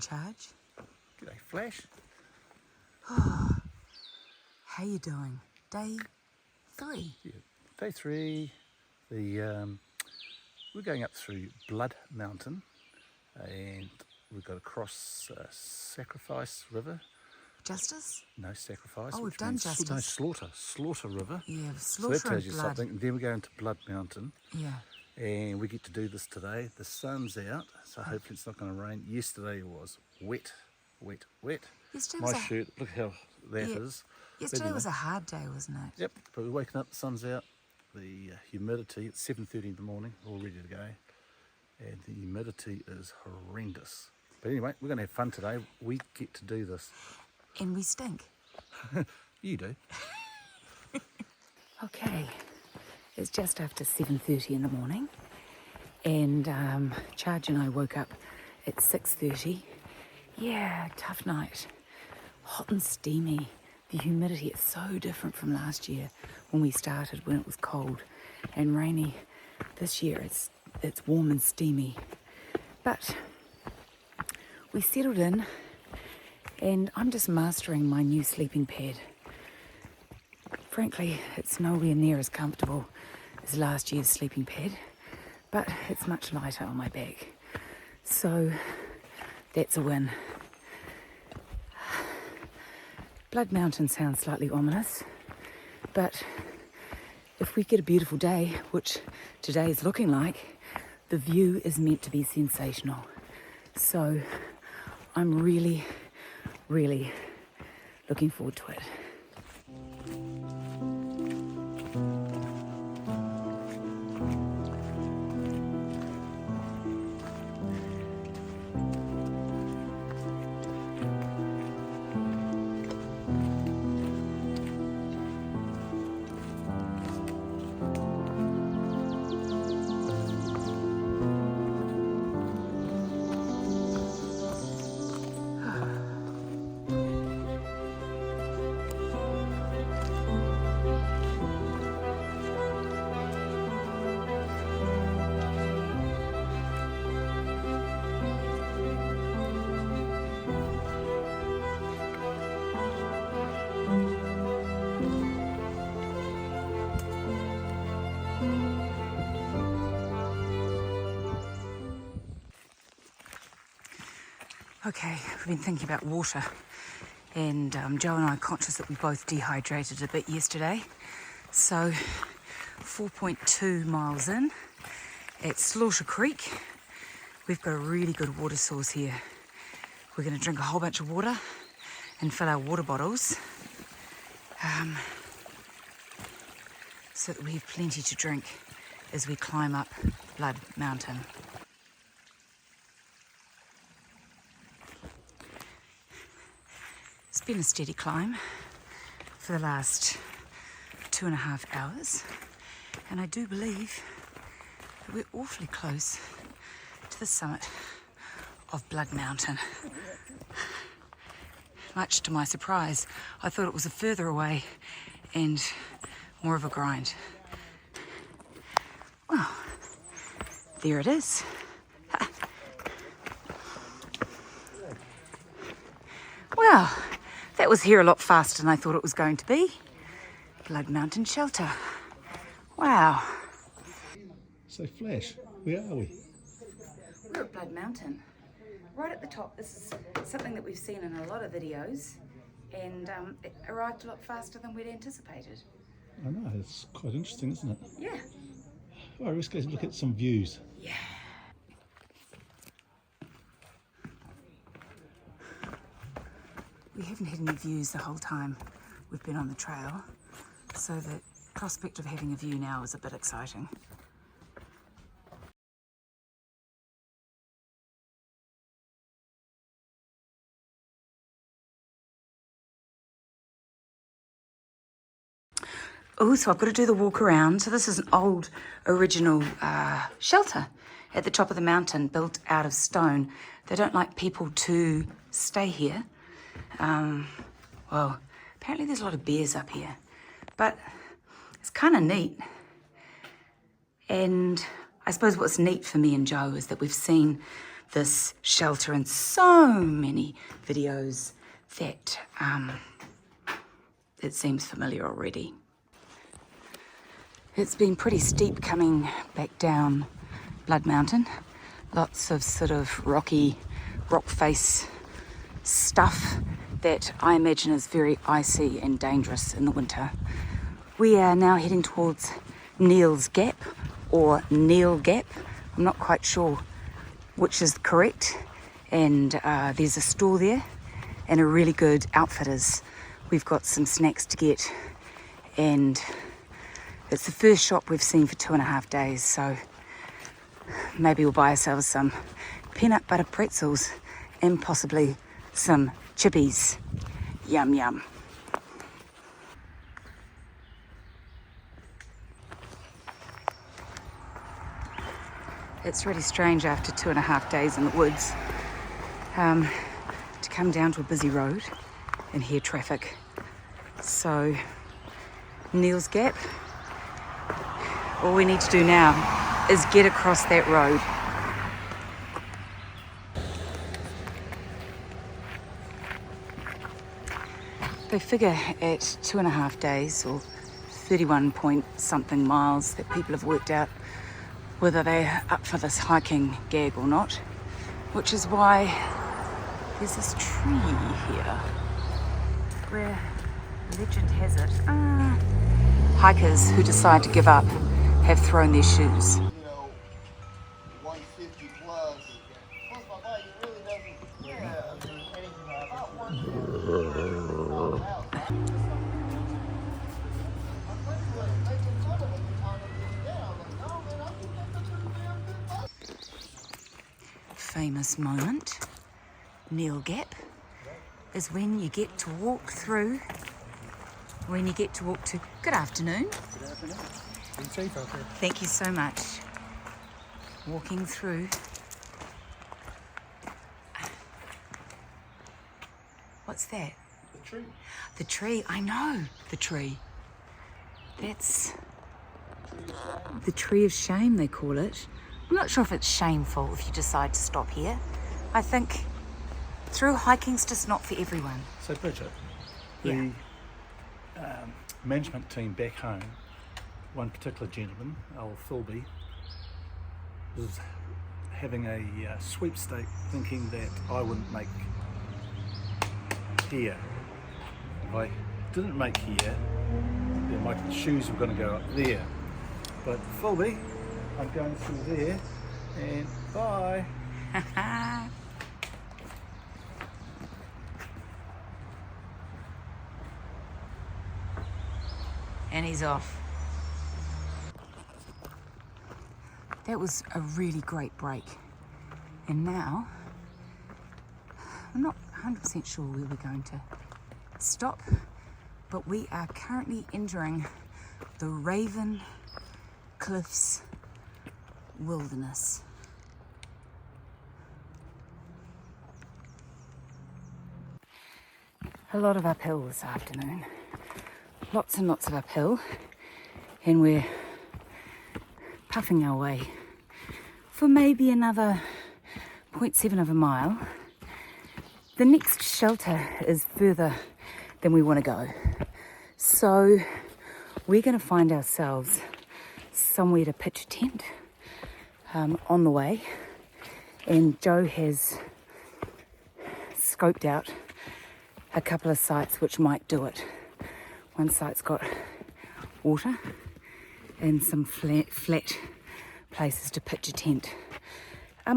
charge. G'day, Flash. How you doing? Day 3. Yeah, day 3. We're going up through Blood Mountain, and we've got to cross Sacrifice River. Justice? No, Sacrifice. Oh, which we've done means Justice. No, Slaughter River. Yeah, So Slaughter that tells and you Blood. something. And then we go into Blood Mountain, Yeah. and we get to do this today. The sun's out, so hopefully it's not going to rain. Yesterday was wet. Yesterday My was shirt, look how that is. Yesterday Anyway. was a hard day, wasn't it? Yep, but we're waking up, the sun's out, the humidity, it's 7:30 in the morning, all ready to go, and the humidity is horrendous. But anyway, we're going to have fun today. We get to do this. And we stink. You do. Okay, it's just after 7:30 in the morning, and Charge and I woke up at 6:30. Yeah, tough night. Hot and steamy. The humidity is so different from last year when we started, when it was cold and rainy. This year it's warm and steamy. But we settled in, and I'm just mastering my new sleeping pad. Frankly, it's nowhere near as comfortable as last year's sleeping pad, but it's much lighter on my back. So that's a win. Blood Mountain sounds slightly ominous, but if we get a beautiful day, which today is looking like, the view is meant to be sensational. So I'm really, really looking forward to it. Okay, we've been thinking about water, and Joe and I are conscious that we both dehydrated a bit yesterday. So 4.2 miles in at Slaughter Creek, we've got a really good water source here. We're going to drink a whole bunch of water and fill our water bottles so that we have plenty to drink as we climb up Blood Mountain. It's been a steady climb for the last 2.5 hours, and I do believe that we're awfully close to the summit of Blood Mountain. Much to my surprise, I thought it was a further away and more of a grind. Well, there it is. Well, that was here a lot faster than I thought it was going to be. Blood Mountain Shelter. Wow. So Flash, where are we? We're at Blood Mountain. Right at the top. This is something that we've seen in a lot of videos, and it arrived a lot faster than we'd anticipated. I know, it's quite interesting, isn't it? Yeah. All right, let's go look at some views. Yeah. We haven't had any views the whole time we've been on the trail, so the prospect of having a view now is a bit exciting. Oh, so I've got to do the walk around. So this is an old original shelter at the top of the mountain, built out of stone. They don't like people to stay here. Well, apparently there's a lot of bears up here, but it's kind of neat. And I suppose what's neat for me and Joe is that we've seen this shelter in so many videos that it seems familiar already. It's been pretty steep coming back down Blood Mountain. Lots of sort of rocky rock face stuff that I imagine is very icy and dangerous in the winter. We are now heading towards Neels Gap or Neels Gap. I'm not quite sure which is correct. And there's a store there and a really good outfitters. We've got some snacks to get, and it's the first shop we've seen for 2.5 days, so maybe we'll buy ourselves some peanut butter pretzels and possibly some chippies. Yum yum. It's really strange after 2.5 days in the woods to come down to a busy road and hear traffic. So, Neels Gap, all we need to do now is get across that road. They figure at 2.5 days or 31 point something miles that people have worked out whether they're up for this hiking gag or not, which is why there's this tree here where legend has it hikers who decide to give up have thrown their shoes. 150 plus. Plus my body really doesn't. Yeah, I mean, about 150. Famous moment, Neels Gap, is when you get to walk through, good afternoon. Good afternoon. Be safe out there. Thank you so much. Walking through. What's that? The tree. The tree, I know the tree. That's the tree of shame, they call it. I'm not sure if it's shameful if you decide to stop here. I think through hiking's just not for everyone. So Bridget, Yeah. the management team back home, one particular gentleman, old Philby, was having a sweepstake thinking that I wouldn't make here. If I didn't make here, then my shoes were going to go up there. But Philby, I'm going through there, and bye. And he's off. That was a really great break. And now, I'm not 100% sure where we're going to stop, but we are currently entering the Raven Cliffs Wilderness. A lot of uphill this afternoon. Lots and lots of uphill, and we're puffing our way for maybe another 0.7 of a mile. The next shelter is further than we want to go, so we're going to find ourselves somewhere to pitch a tent on the way, and Joe has scoped out a couple of sites which might do it. One site's got water and some flat places to pitch a tent.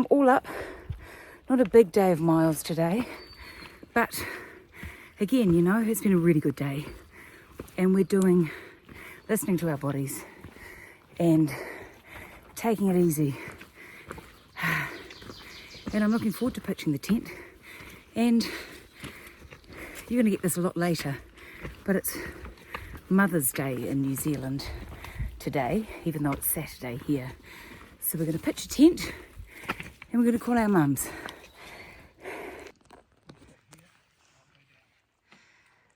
All up, not a big day of miles today, but again, you know, it's been a really good day, and we're listening to our bodies and taking it easy. And I'm looking forward to pitching the tent, and you're going to get this a lot later, but it's Mother's Day in New Zealand today, even though it's Saturday here. So we're going to pitch a tent and we're going to call our mums.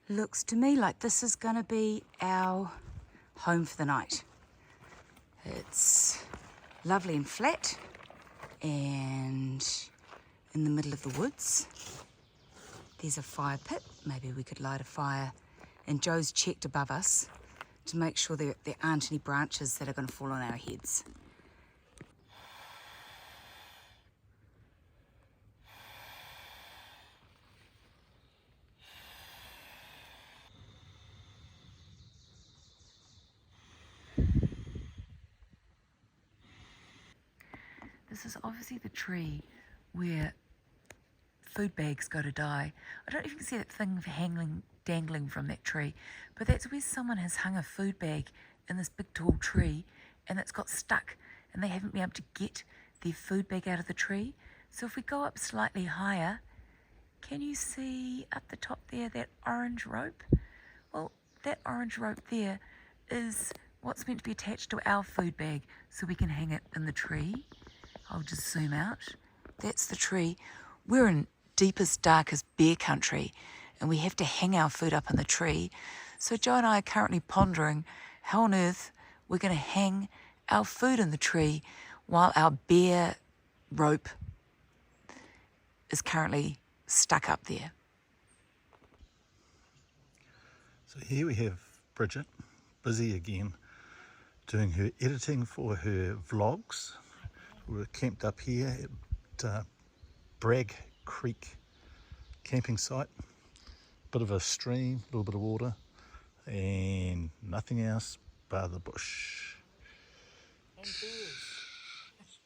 Looks to me like this is going to be our home for the night. It's lovely and flat, and in the middle of the woods. There's a fire pit. Maybe we could light a fire. And Joe's checked above us to make sure there aren't any branches that are going to fall on our heads. This is obviously the tree where food bags go to die. I don't know if you can see that thing dangling from that tree, but that's where someone has hung a food bag in this big tall tree and it's got stuck and they haven't been able to get their food bag out of the tree. So if we go up slightly higher, can you see up the top there that orange rope? Well, that orange rope there is what's meant to be attached to our food bag so we can hang it in the tree. I'll just zoom out. That's the tree. We're in deepest, darkest bear country and we have to hang our food up in the tree. So Joe and I are currently pondering how on earth we're going to hang our food in the tree while our bear rope is currently stuck up there. So here we have Bridget, busy again, doing her editing for her vlogs. We're camped up here at Bragg Creek camping site. Bit of a stream, a little bit of water, and nothing else but the bush. And bears.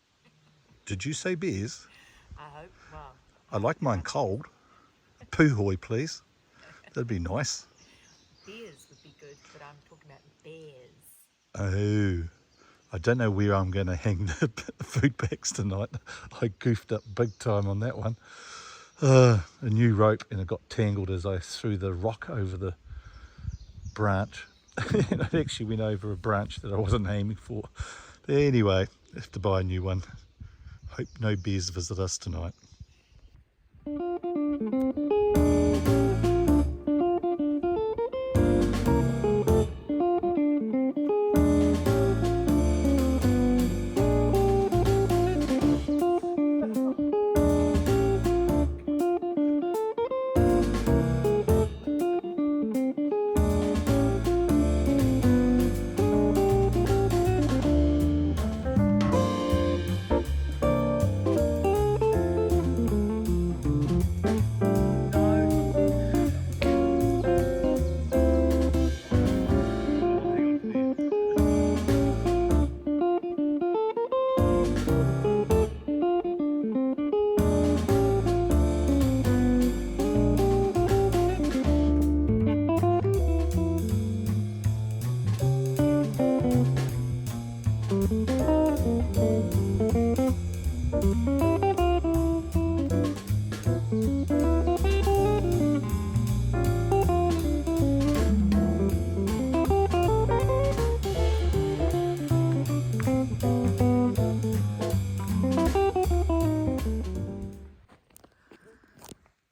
Did you say bears? I hope, well. I like mine cold. Poo-hoy, please. That'd be nice. Bears would be good, but I'm talking about bears. Oh, I don't know where I'm going to hang the food bags tonight. I goofed up big time on that one. A new rope and it got tangled as I threw the rock over the branch. And it actually went over a branch that I wasn't aiming for. But anyway, I have to buy a new one. Hope no bears visit us tonight.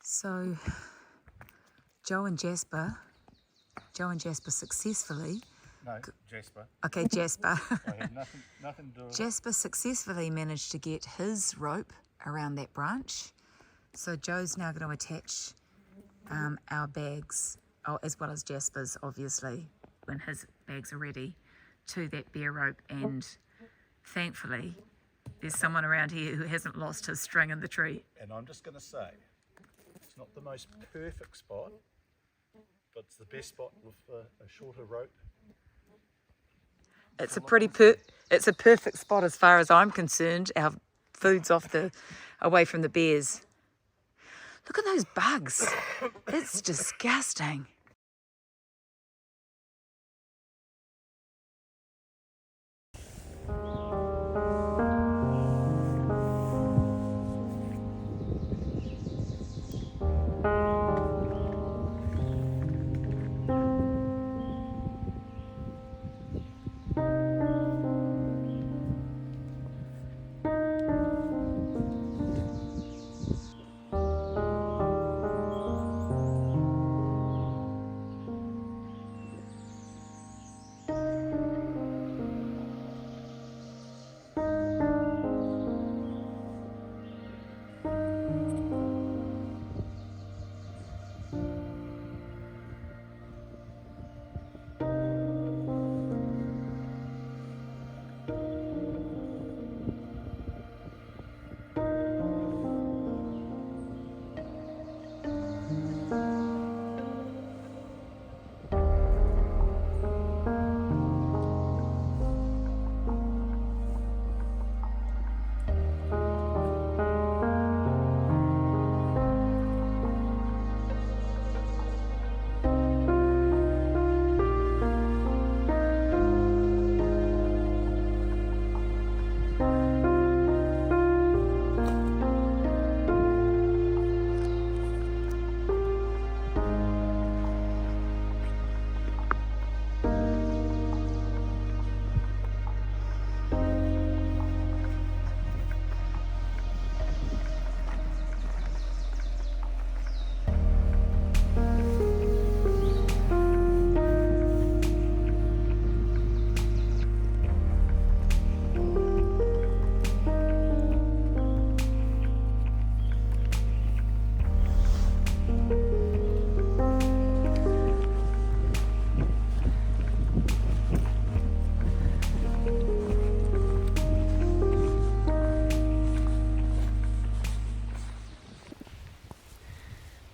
So Joe and Jasper successfully. No, Jasper. Okay, Jasper. I had nothing to do with it. Jasper successfully managed to get his rope around that branch. So Joe's now going to attach our bags, as well as Jasper's, obviously, when his bags are ready, to that bear rope. And thankfully, there's someone around here who hasn't lost his string in the tree. And I'm just going to say, it's not the most perfect spot, but it's the best spot with a shorter rope. It's a perfect spot as far as I'm concerned. Our food's away from the bears. Look at those bugs. It's disgusting.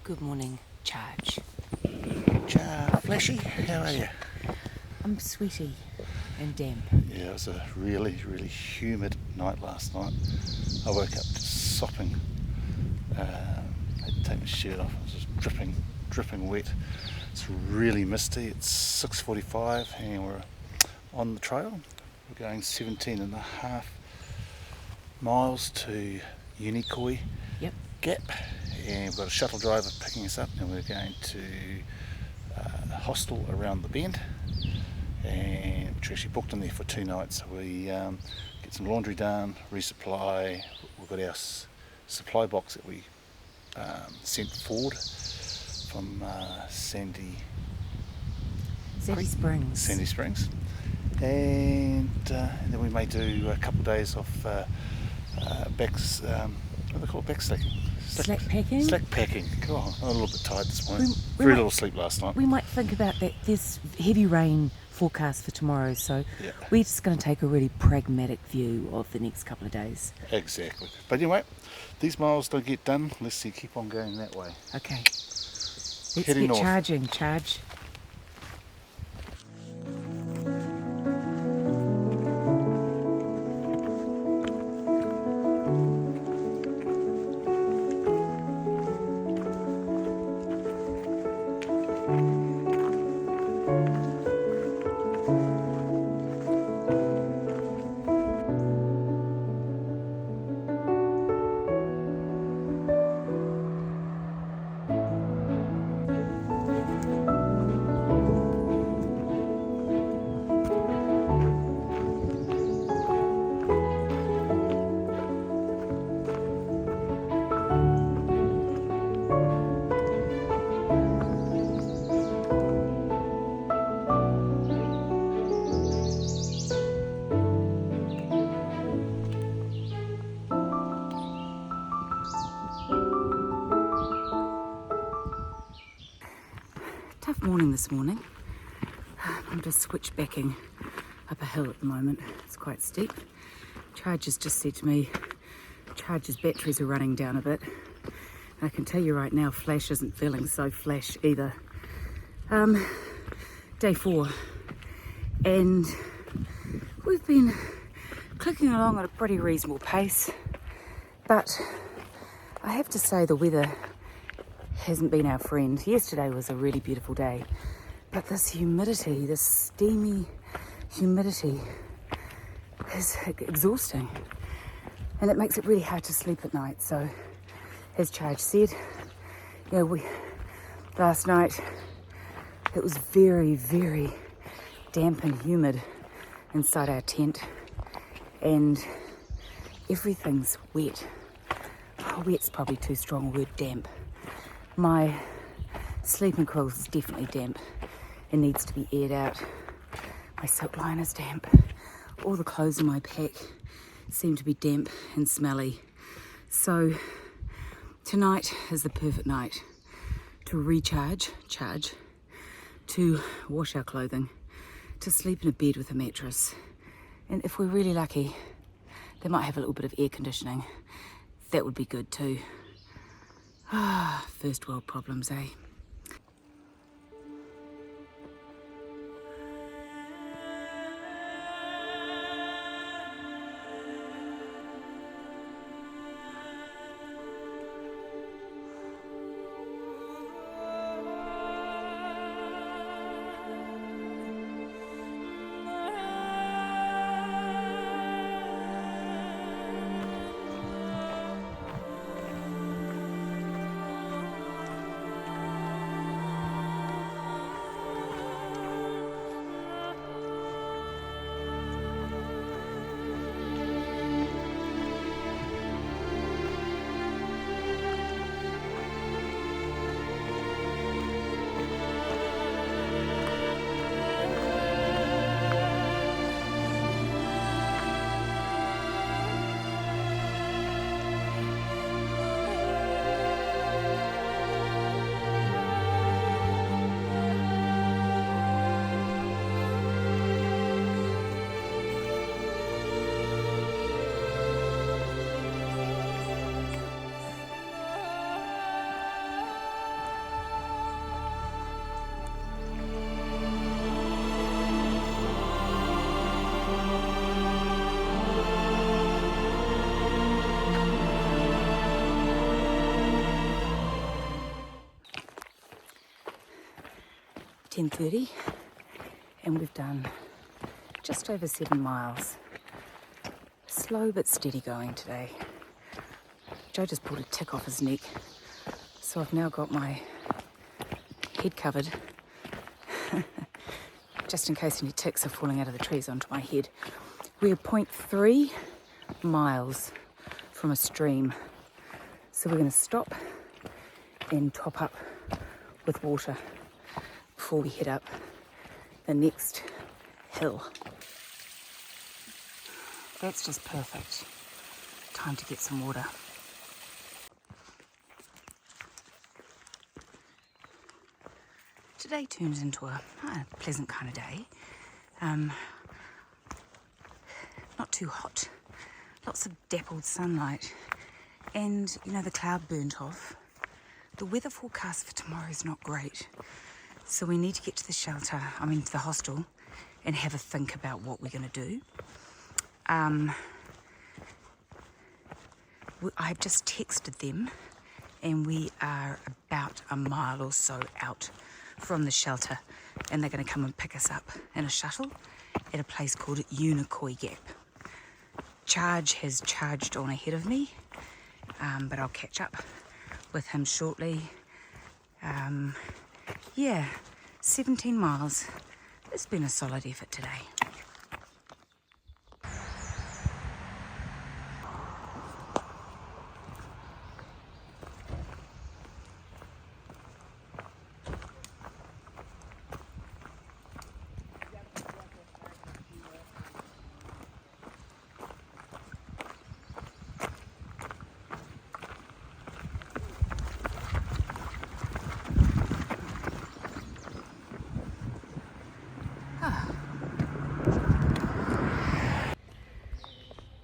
Good morning, Charge. Flashy, how are you? I'm sweaty and damp. Yeah, it was a really humid night last night. I woke up sopping. Had to take my shirt off. I was just dripping wet. It's really misty. It's 6:45 and we're on the trail. We're going 17.5 miles to Unicoi Yep. Gap, and we've got a shuttle driver picking us up, and we're going to Hostel around the bend, and we're actually booked in there for 2 nights. So we get some laundry done, resupply. We've got our supply box that we sent forward from Sandy Springs, and then we may do a couple of days off what do they call it? Slack packing? Slack packing. God, I'm a little bit tired this morning. Very little sleep last night. We might think about that. There's heavy rain forecast for tomorrow, so Yeah. we're just going to take a really pragmatic view of the next couple of days. Exactly. But anyway, these miles don't get done unless you keep on going that way. Okay. Let's Heading get north. charging, Charge. Tough morning this morning. I'm just switchbacking up a hill at the moment. It's quite steep. Charge has just said to me, Charge's batteries are running down a bit. I can tell you right now, Flash isn't feeling so flash either. Day 4, and we've been clicking along at a pretty reasonable pace, but I have to say the weather hasn't been our friend. Yesterday was a really beautiful day, but this humidity, this steamy humidity is exhausting, and it makes it really hard to sleep at night. So as Charge said, last night it was very damp and humid inside our tent, and everything's wet. Wet's probably too strong a word, damp. My sleeping quilt is definitely damp. It needs to be aired out. My silk line is damp. All the clothes in my pack seem to be damp and smelly. So tonight is the perfect night to recharge, to wash our clothing, to sleep in a bed with a mattress. And if we're really lucky, they might have a little bit of air conditioning. That would be good too. First world problems, eh? 10:30 and we've done just over 7 miles. Slow but steady going today. Joe just pulled a tick off his neck, so I've now got my head covered just in case any ticks are falling out of the trees onto my head. We're 0.3 miles from a stream, so we're going to stop and top up with water before we head up the next hill. That's just perfect. Time to get some water. Today turns into a pleasant kind of day. Not too hot. Lots of dappled sunlight. And, you know, the cloud burnt off. The weather forecast for tomorrow is not great. So we need to get to the shelter, to the hostel, and have a think about what we're going to do. I've just texted them, and we are about a mile or so out from the shelter, and they're going to come and pick us up in a shuttle at a place called Unicoi Gap. Charge has charged on ahead of me, but I'll catch up with him shortly. 17 miles. It's been a solid effort today.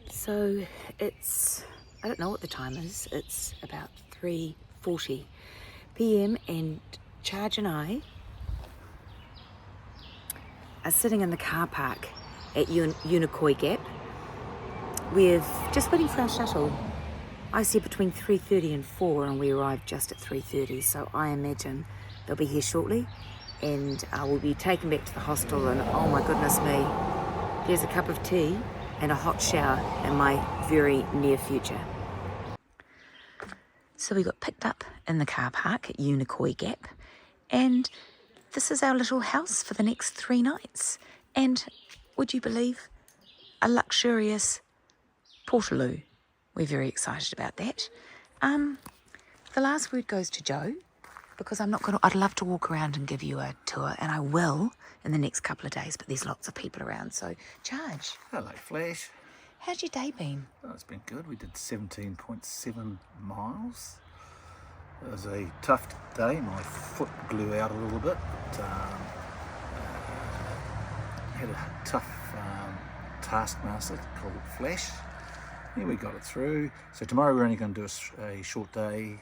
So it's, I don't know what the time is, it's about 3:40 p.m. and Charge and I are sitting in the car park at Unicoi Gap. We're just waiting for our shuttle. I said between 3:30 and 4 and we arrived just at 3:30, so I imagine they'll be here shortly and we'll be taken back to the hostel, and oh my goodness me, there's a cup of tea and a hot shower in my very near future. So we got picked up in the car park at Unicoi Gap, and this is our little house for the next 3 nights. And would you believe, a luxurious portaloo. We're very excited about that. The last word goes to Joe, because I'd love to walk around and give you a tour, and I will in the next couple of days, but there's lots of people around, so Charge. Hello, Flash. How's your day been? Oh, it's been good. We did 17.7 miles. It was a tough day. My foot blew out a little bit. But, had a tough taskmaster called Flash. Yeah, we got it through. So tomorrow we're only going to do a short day,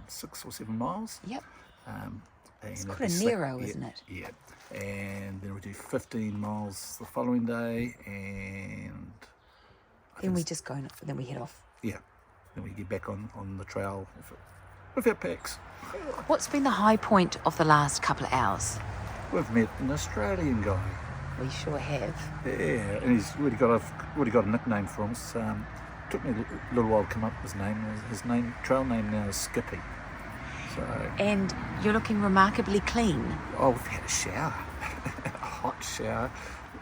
6 or 7 miles. Yep. And It's quite a narrow, yeah, isn't it? Yeah. And then we do 15 miles the following day, and Then we head off. yeah, then we get back on the trail with our packs. What's been the high point of the last couple of hours? We've met an Australian guy. We sure have. Yeah, and he's already got a nickname for us. Took me a little while to come up with his name. His trail name now is Skippy. So. And you're looking remarkably clean. Oh, we've had a shower, a hot shower.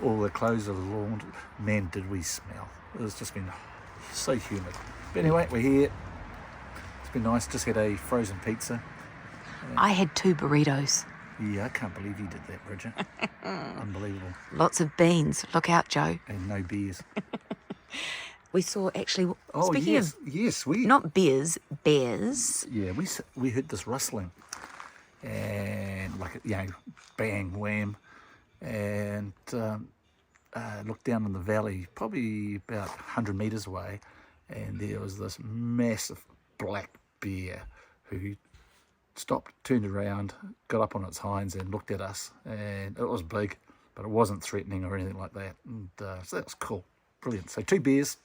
All the clothes are laundered. Man, did we smell! It's just been so humid. But anyway, we're here. It's been nice. Just had a frozen pizza. I had 2 burritos. Yeah, I can't believe you did that, Bridget. Unbelievable. Lots of beans. Look out, Joe. And no beers. We saw actually. Oh, speaking yes, of yes, we. not bears, bears. Yeah, we heard this rustling, and bang, wham, and looked down in the valley, probably about 100 metres away, and there was this massive black bear who stopped, turned around, got up on its hinds and looked at us, and it was big, but it wasn't threatening or anything like that, and so that was cool. Brilliant. So 2 beers.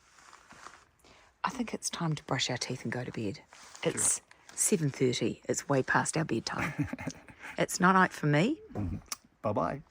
I think it's time to brush our teeth and go to bed. It's 7:30. It's way past our bedtime. It's not night for me. Bye-bye.